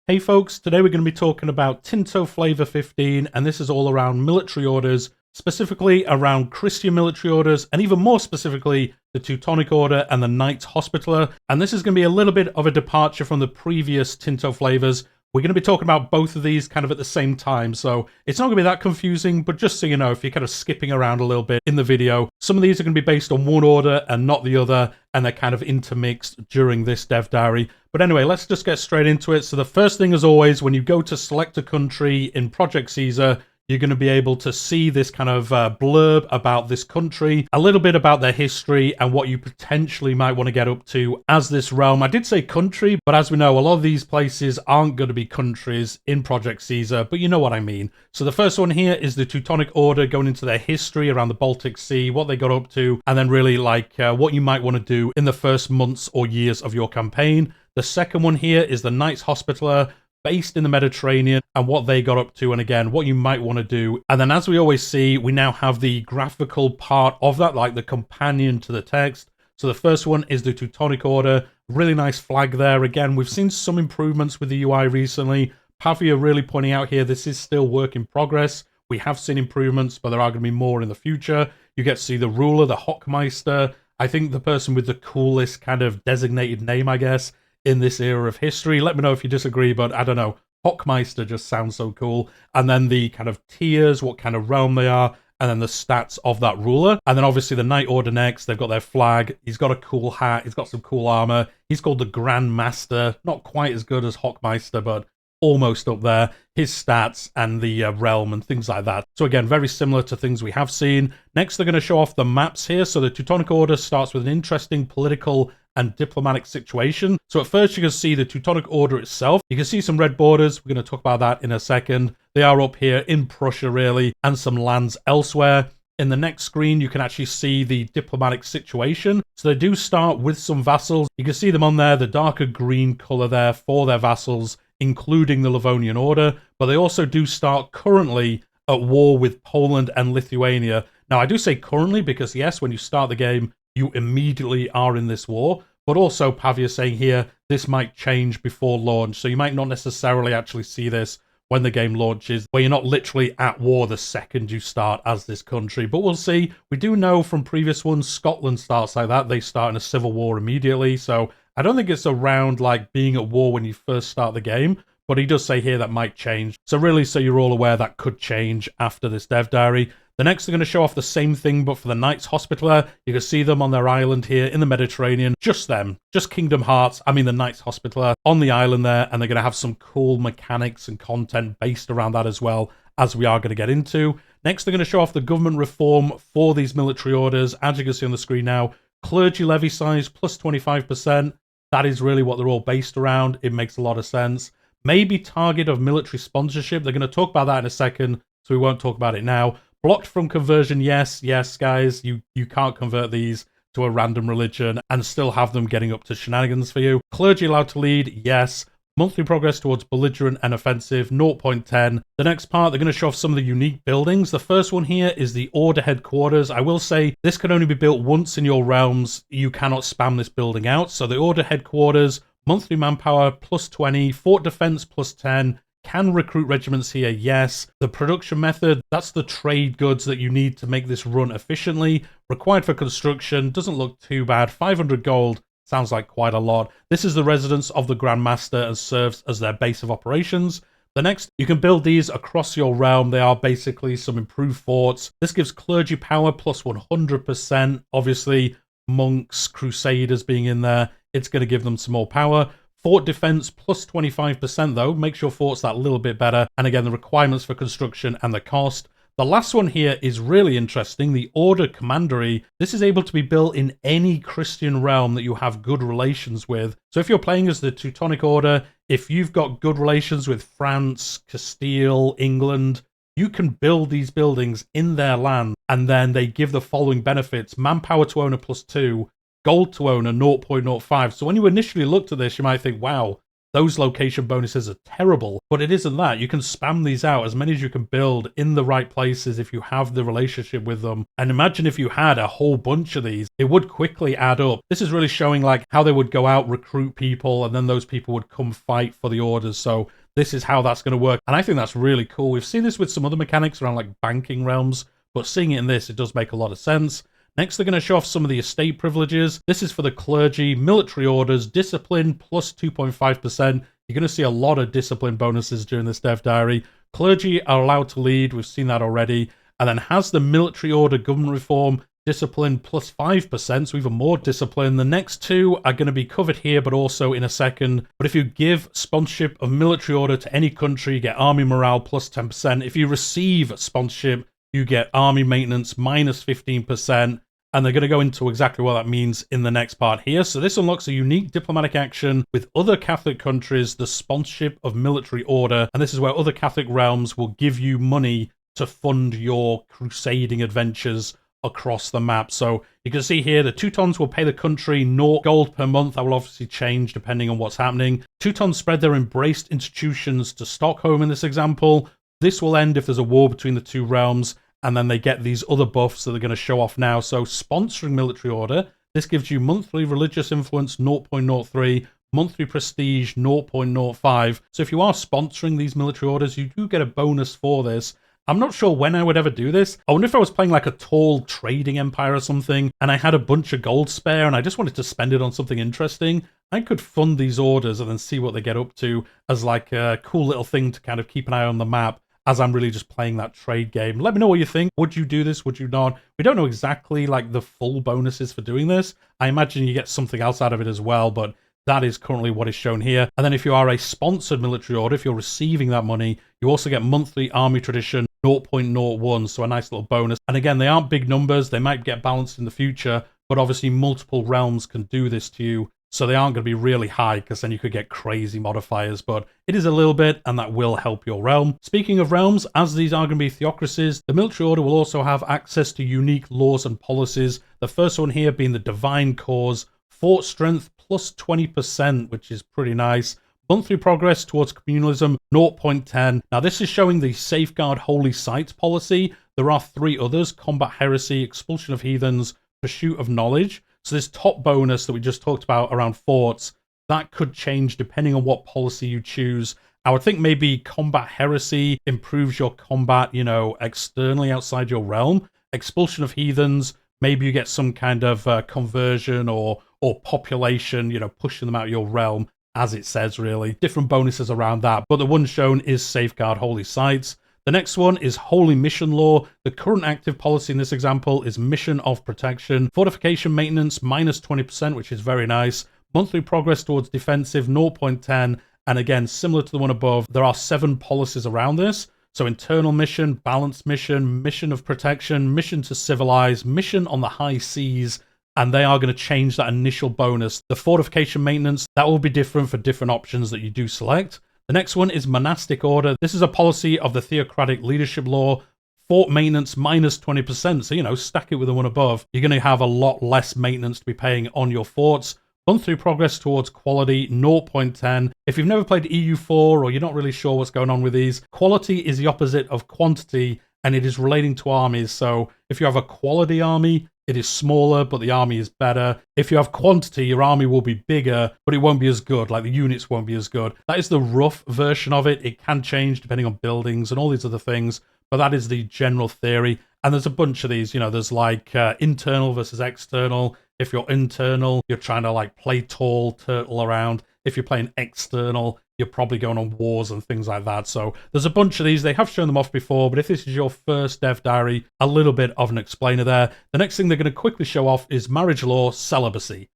Hey folks, today we're going to be talking about Tinto Flavor 15, and this is all around military orders, specifically around Christian military orders, and even more specifically, the Teutonic Order and the Knights Hospitaller. And this is going to be a little bit of a departure from the previous Tinto flavors. We're going to be talking about both of these kind of at the same time, so it's not going to be that confusing, but just so you know, if you're kind of skipping around a little bit in the video, some of these are going to be based on one order and not the other, and they're kind of intermixed during this dev diary. But anyway, let's just get straight into it. So the first thing, as always, when you go to select a country in Project Caesar, you're going to be able to see this kind of blurb about this country, a little bit about their history and what you potentially might want to get up to as this realm. I did say country, but as we know, a lot of these places aren't going to be countries in Project Caesar, but you know what I mean. So the first one here is the Teutonic Order, going into their history around the Baltic Sea, what they got up to, and then really like what you might want to do in the first months or years of your campaign. The second one here is the Knights Hospitaller, based in the Mediterranean, and what they got up to, and again, what you might want to do. And then, as we always see, we now have the graphical part of that, like the companion to the text. So the first one is the Teutonic Order. Really nice flag there. Again, we've seen some improvements with the UI recently. Pavia really pointing out here, this is still work in progress. We have seen improvements, but there are going to be more in the future. You get to see the ruler, the Hochmeister. I think the person with the coolest kind of designated name, I guess, in this era of history. Let me know if you disagree, but I don't know. Hochmeister just sounds so cool. And then the kind of tiers, what kind of realm they are, and then the stats of that ruler. And then obviously the Knight Order next, they've got their flag. He's got a cool hat. He's got some cool armor. He's called the Grand Master. Not quite as good as Hochmeister, but almost up there. His stats and the realm and things like that. So again, very similar to things we have seen. Next, they're going to show off the maps here. So the Teutonic Order starts with an interesting political and diplomatic situation. So at first you can see the Teutonic Order itself. You can see some red borders. We're going to talk about that in a second. They are up here in Prussia really, and some lands elsewhere. In the next screen, you can actually see the diplomatic situation. So they do start with some vassals. You can see them on there, the darker green color there for their vassals, including the Livonian Order. But they also do start currently at war with Poland and Lithuania. Now, I do say currently because, yes, when you start the game, you immediately are in this war, but also Pavia saying here, this might change before launch, so you might not necessarily actually see this when the game launches, where you're not literally at war the second you start as this country, but we'll see. We do know from previous ones, Scotland starts like that, they start in a civil war immediately, so I don't think it's around like being at war when you first start the game, but he does say here that might change, so really, so you're all aware that could change after this dev diary. The next, they're going to show off the same thing, but for the Knights Hospitaller. You can see them on their island here in the Mediterranean. Just them. Just Kingdom Hearts. I mean, the Knights Hospitaller on the island there. And they're going to have some cool mechanics and content based around that as well, as we are going to get into. Next, they're going to show off the government reform for these military orders. As you can see on the screen now, clergy levy size plus 25%. That is really what they're all based around. It makes a lot of sense. Maybe target of military sponsorship. They're going to talk about that in a second, so we won't talk about it now. Blocked from conversion, yes, guys, you can't convert these to a random religion and still have them getting up to shenanigans for you. Clergy allowed to lead, yes. Monthly progress towards belligerent and offensive, 0.10. The next part, they're going to show off some of the unique buildings. The first one here is the Order Headquarters. I will say this can only be built once in your realms. You cannot spam this building out. So the Order Headquarters, monthly manpower plus 20, fort defense plus 10, can recruit regiments here, yes. The production method, that's the trade goods that you need to make this run efficiently. Required for construction, doesn't look too bad. 500 gold, sounds like quite a lot. This is the residence of the Grand Master and serves as their base of operations. The next, you can build these across your realm. They are basically some improved forts. This gives clergy power plus 100%. Obviously, monks, crusaders being in there, it's going to give them some more power. Fort defense plus 25% though, makes your forts that little bit better. And again, the requirements for construction and the cost. The last one here is really interesting, the Order Commandery. This is able to be built in any Christian realm that you have good relations with. So if you're playing as the Teutonic Order, if you've got good relations with France, Castile, England, you can build these buildings in their land, and then they give the following benefits: manpower to owner plus 2, gold to owner 0.05. So when you initially looked at this, you might think, wow, those location bonuses are terrible, but it isn't that. You can spam these out as many as you can build in the right places if you have the relationship with them. And imagine if you had a whole bunch of these, it would quickly add up. This is really showing like how they would go out, recruit people, and then those people would come fight for the orders. So this is how that's going to work. And I think that's really cool. We've seen this with some other mechanics around like banking realms, but seeing it in this, it does make a lot of sense. Next, they're going to show off some of the estate privileges. This is for the clergy, military orders, discipline plus 2.5%. You're going to see a lot of discipline bonuses during this dev diary. Clergy are allowed to lead. We've seen that already. And then has the military order government reform, discipline plus 5%, so even more discipline. The next two are going to be covered here, but also in a second. But if you give sponsorship of military order to any country, you get army morale plus 10%. If you receive sponsorship, you get army maintenance minus 15%, and they're going to go into exactly what that means in the next part here. So this unlocks a unique diplomatic action with other Catholic countries, the sponsorship of military order, and this is where other Catholic realms will give you money to fund your crusading adventures across the map. So you can see here the Teutons will pay the country 0 gold per month. That will obviously change depending on what's happening. Teutons spread their embraced institutions to Stockholm in this example. This will end if there's a war between the two realms, and then they get these other buffs that they're going to show off now. So sponsoring military order, this gives you monthly religious influence 0.03, monthly prestige 0.05. So if you are sponsoring these military orders, you do get a bonus for this. I'm not sure when I would ever do this. I wonder if I was playing like a tall trading empire or something, and I had a bunch of gold spare, and I just wanted to spend it on something interesting. I could fund these orders and then see what they get up to as like a cool little thing to kind of keep an eye on the map as I'm really just playing that trade game. Let me know what you think. Would you do this? Would you not? We don't know exactly like the full bonuses for doing this. I imagine you get something else out of it as well, but that is currently what is shown here. And then if you are a sponsored military order, if you're receiving that money, you also get monthly army tradition 0.01, so a nice little bonus. And again, they aren't big numbers. They might get balanced in the future, but obviously multiple realms can do this to you. So they aren't going to be really high, because then you could get crazy modifiers, but it is a little bit, and that will help your realm. Speaking of realms, as these are going to be theocracies, the military order will also have access to unique laws and policies. The first one here being the Divine Cause, fort strength plus 20%, which is pretty nice. Monthly progress towards communalism, 0.10. Now this is showing the Safeguard Holy Sites policy. There are 3 others: combat heresy, expulsion of heathens, pursuit of knowledge. So this top bonus that we just talked about around forts, that could change depending on what policy you choose. I would think maybe combat heresy improves your combat, you know, externally outside your realm. Expulsion of heathens, maybe you get some kind of conversion or population, you know, pushing them out of your realm, as it says, really. Different bonuses around that, but the one shown is Safeguard Holy Sites. The next one is Holy Mission Law. The current active policy in this example is Mission of Protection. Fortification maintenance, minus 20%, which is very nice. Monthly progress towards defensive, 0.10. And again, similar to the one above, there are 7 policies around this. So internal mission, balanced mission, mission of protection, mission to civilize, mission on the high seas, and they are going to change that initial bonus. The fortification maintenance, that will be different for different options that you do select. The next one is monastic order. This is a policy of the theocratic leadership law. Fort maintenance minus 20%. So, you know, stack it with the one above. You're going to have a lot less maintenance to be paying on your forts. Monthly progress towards quality, 0.10. If you've never played EU4 or you're not really sure what's going on with these, quality is the opposite of quantity, and it is relating to armies. So if you have a quality army, it is smaller, but the army is better. If you have quantity, your army will be bigger, but it won't be as good. Like, the units won't be as good. That is the rough version of it. It can change depending on buildings and all these other things, but that is the general theory. And there's a bunch of these, you know, there's like internal versus external. If you're internal, you're trying to like play tall, turtle around. If you're playing external, you're probably going on wars and things like that. So there's a bunch of these. They have shown them off before, but if this is your first dev diary, a little bit of an explainer there. The next thing they're going to quickly show off is marriage law, celibacy.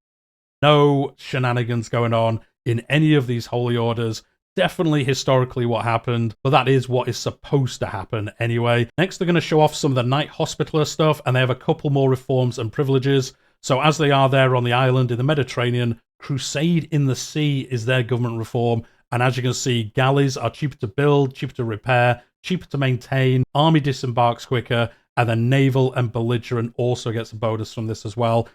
No shenanigans going on in any of these holy orders. Definitely historically what happened, but that is what is supposed to happen anyway. Next, they're going to show off some of the Knight Hospitaller stuff, and they have a couple more reforms and privileges. So as they are there on the island in the Mediterranean, Crusade in the Sea is their government reform. And as you can see, galleys are cheaper to build, cheaper to repair, cheaper to maintain, army disembarks quicker, and then naval and belligerent also gets a bonus from this as well.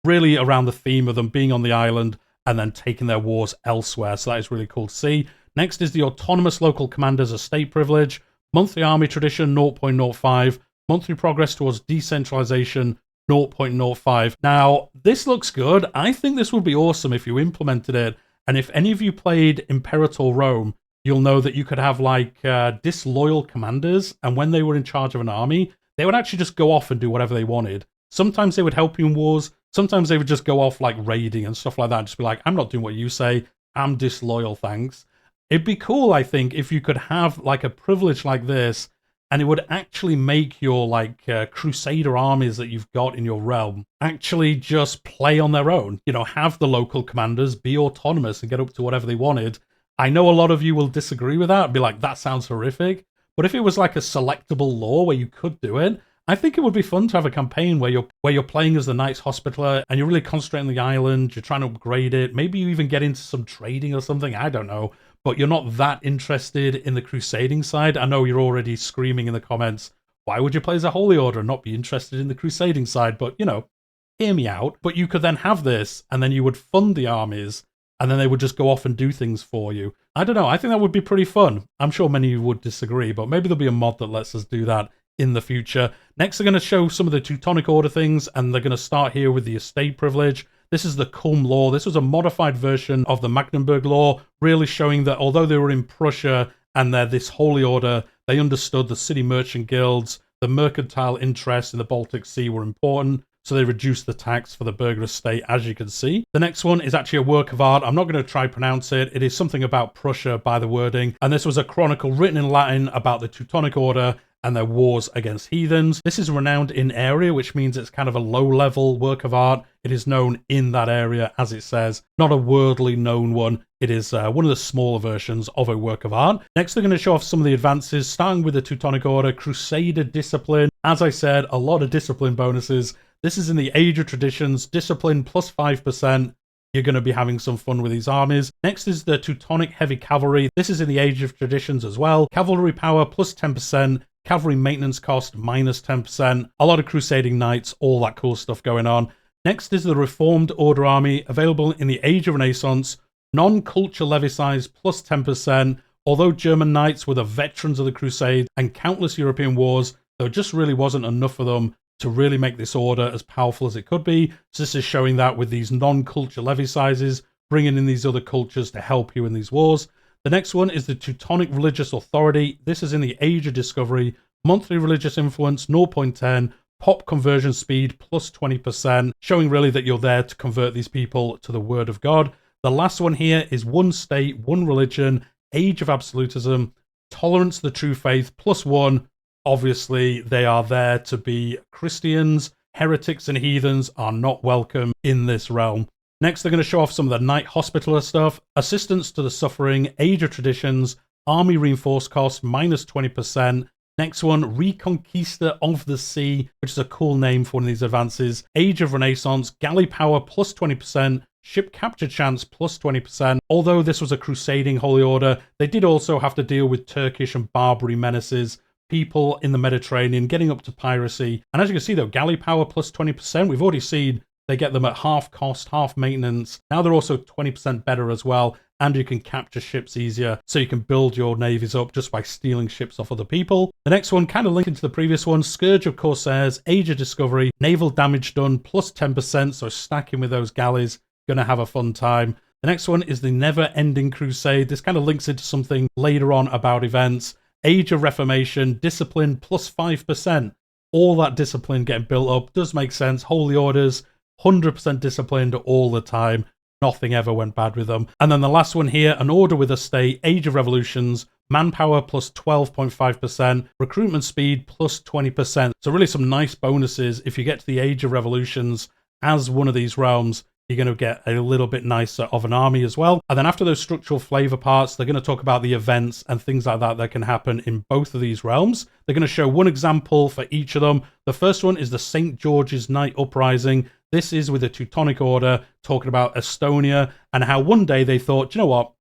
Really around the theme of them being on the island and then taking their wars elsewhere. So that is really cool to see. Next is the autonomous local commander's estate privilege. Monthly army tradition, 0.05. Monthly progress towards decentralization, 0.05. Now, this looks good. I think this would be awesome if you implemented it. And if any of you played Imperator Rome, you'll know that you could have like disloyal commanders. And when they were in charge of an army, they would actually just go off and do whatever they wanted. Sometimes they would help you in wars. Sometimes they would just go off like raiding and stuff like that. Just be like, I'm not doing what you say. I'm disloyal, thanks. It'd be cool, I think, if you could have like a privilege like this, and it would actually make your like crusader armies that you've got in your realm actually just play on their own. You know, have the local commanders be autonomous and get up to whatever they wanted. I know a lot of you will disagree with that and be like, that sounds horrific. But if it was like a selectable law where you could do it, I think it would be fun to have a campaign where you're playing as the Knights Hospitaller and you're really concentrating on the island, you're trying to upgrade it, maybe you even get into some trading or something, I don't know, but you're not that interested in the crusading side. I know you're already screaming in the comments, why would you play as a Holy Order and not be interested in the crusading side? But, you know, hear me out. But you could then have this, and then you would fund the armies, and then they would just go off and do things for you. I don't know, I think that would be pretty fun. I'm sure many of you would disagree, but maybe there'll be a mod that lets us do that in the future. Next, they're going to show some of the Teutonic Order things, and they're going to start here with the estate privilege. This is the Culm Law. This was a modified version of the Magdeburg Law, really showing that although they were in Prussia and they're this holy order, they understood the city merchant guilds, the mercantile interests in the Baltic Sea were important, so they reduced the tax for the burgher estate, as you can see. The next one is actually a work of art. I'm not going to try pronounce it. It is something about Prussia by the wording, and this was a chronicle written in Latin about the Teutonic Order and their wars against heathens. This is renowned in area, which means it's kind of a low-level work of art. It is known in that area, as it says, not a worldly known one. It is one of the smaller versions of a work of art. Next, they're going to show off some of the advances, starting with the Teutonic Order, Crusader Discipline. As I said, a lot of discipline bonuses. This is in the Age of Traditions, Discipline plus 5%. You're going to be having some fun with these armies. Next is the Teutonic Heavy Cavalry. This is in the Age of Traditions as well. Cavalry power plus 10%. Cavalry maintenance cost minus 10%. A lot of crusading knights, all that cool stuff going on. Next is the Reformed Order Army, available in the Age of Renaissance. Non-culture levy size plus 10%. Although German knights were the veterans of the Crusade and countless European wars, there just really wasn't enough of them to really make this order as powerful as it could be. So this is showing that with these non-culture levy sizes, bringing in these other cultures to help you in these wars. The next one is the Teutonic Religious Authority. This is in the Age of Discovery. Monthly religious influence, 0.10. Pop conversion speed, plus 20%. Showing really that you're there to convert these people to the Word of God. The last one here is one state, one religion, Age of Absolutism, Tolerance to the True Faith, plus 1. Obviously, they are there to be Christians. Heretics and heathens are not welcome in this realm. Next, they're going to show off some of the Knight Hospitaller stuff. Assistance to the Suffering, Age of Traditions, Army Reinforce cost, minus 20%. Next one, Reconquista of the Sea, which is a cool name for one of these advances. Age of Renaissance, Galley Power, plus 20%. Ship Capture Chance, plus 20%. Although this was a crusading holy order, they did also have to deal with Turkish and Barbary menaces, people in the Mediterranean, getting up to piracy. And as you can see, though, Galley Power, plus 20%. We've already seen they get them at half cost, half maintenance. Now they're also 20% better as well, and you can capture ships easier, so you can build your navies up just by stealing ships off other people. The next one, kind of linking to the previous one, Scourge of Corsairs, Age of Discovery, naval damage done, plus 10%, so stacking with those galleys, gonna have a fun time. The next one is the Never Ending Crusade. This kind of links into something later on about events. Age of Reformation, Discipline, plus 5%. All that discipline getting built up does make sense. Holy Orders, 100% disciplined all the time. Nothing ever went bad with them. And then the last one here, an order with a state, Age of Revolutions, manpower plus 12.5%, recruitment speed plus 20%. So really some nice bonuses if you get to the Age of Revolutions as one of these realms. You're going to get a little bit nicer of an army as well. And then after those structural flavor parts, they're going to talk about the events and things like that that can happen in both of these realms. They're going to show one example for each of them. The first one is the St. George's Night Uprising. This is with the Teutonic Order, talking about Estonia and how one day they thought, you know what,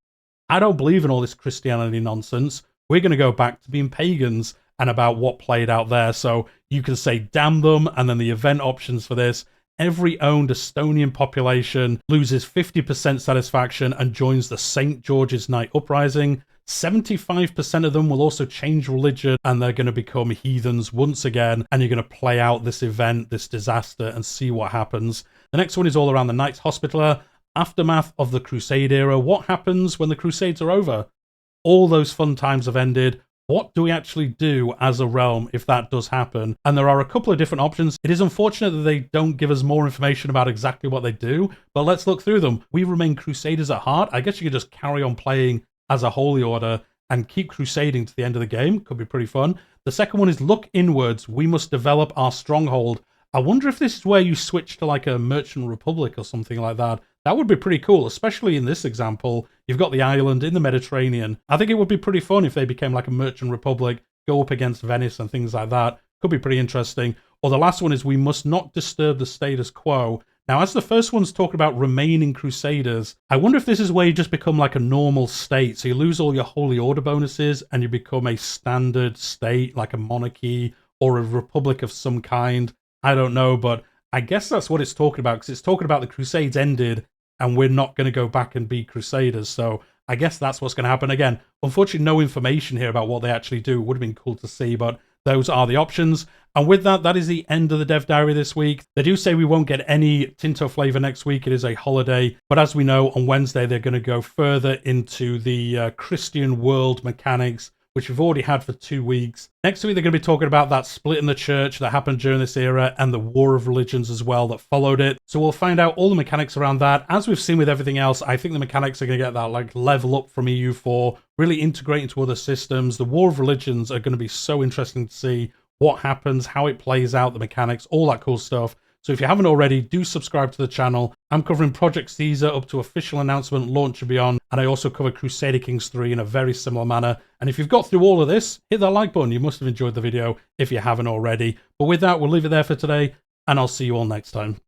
I don't believe in all this Christianity nonsense. We're going to go back to being pagans, and about what played out there. So you can say damn them, and then the event options for this. every owned Estonian population loses 50% satisfaction and joins the St. George's Night Uprising. 75% of them will also change religion and they're going to become heathens once again, and you're going to play out this event, this disaster, and see what happens. The next one is all around the Knights Hospitaller. Aftermath of the Crusade era. What happens when the Crusades are over? All those fun times have ended. What do we actually do as a realm if that does happen? And there are a couple of different options. It is unfortunate that they don't give us more information about exactly what they do, but let's look through them. We remain Crusaders at heart. I guess you could just carry on playing as a Holy Order and keep crusading to the end of the game. Could be pretty fun. The second one is look inwards. We must develop our stronghold. I wonder if this is where you switch to like a Merchant Republic or something like that. That would be pretty cool, especially in this example. You've got the island in the Mediterranean. I think it would be pretty fun if they became like a Merchant Republic, go up against Venice and things like that. Could be pretty interesting. Or the last one is we must not disturb the status quo. Now, as the first one's talking about remaining Crusaders, I wonder if this is where you just become like a normal state. So you lose all your Holy Order bonuses and you become a standard state, like a monarchy or a republic of some kind. I don't know, but I guess that's what it's talking about, because it's talking about the Crusades ended and we're not going to go back and be Crusaders. So I guess that's what's going to happen. Again, unfortunately, no information here about what they actually do. It would have been cool to see, but those are the options. And with that, that is the end of the Dev Diary this week. They do say we won't get any Tinto flavor next week. It is a holiday. But as we know, on Wednesday, they're going to go further into the Christian world mechanics, which we've already had for 2 weeks. Next week, they're going to be talking about that split in the church that happened during this era and the war of religions as well that followed it. So we'll find out all the mechanics around that. As we've seen with everything else, I think the mechanics are going to get that like level up from EU4, really integrate into other systems. The war of religions are going to be so interesting to see what happens, how it plays out, the mechanics, all that cool stuff. So if you haven't already, do subscribe to the channel. I'm covering Project Caesar up to official announcement, launch and beyond, and I also cover Crusader Kings 3 in a very similar manner. And if you've got through all of this, hit that like button. You must have enjoyed the video if you haven't already. But with that, we'll leave it there for today, and I'll see you all next time.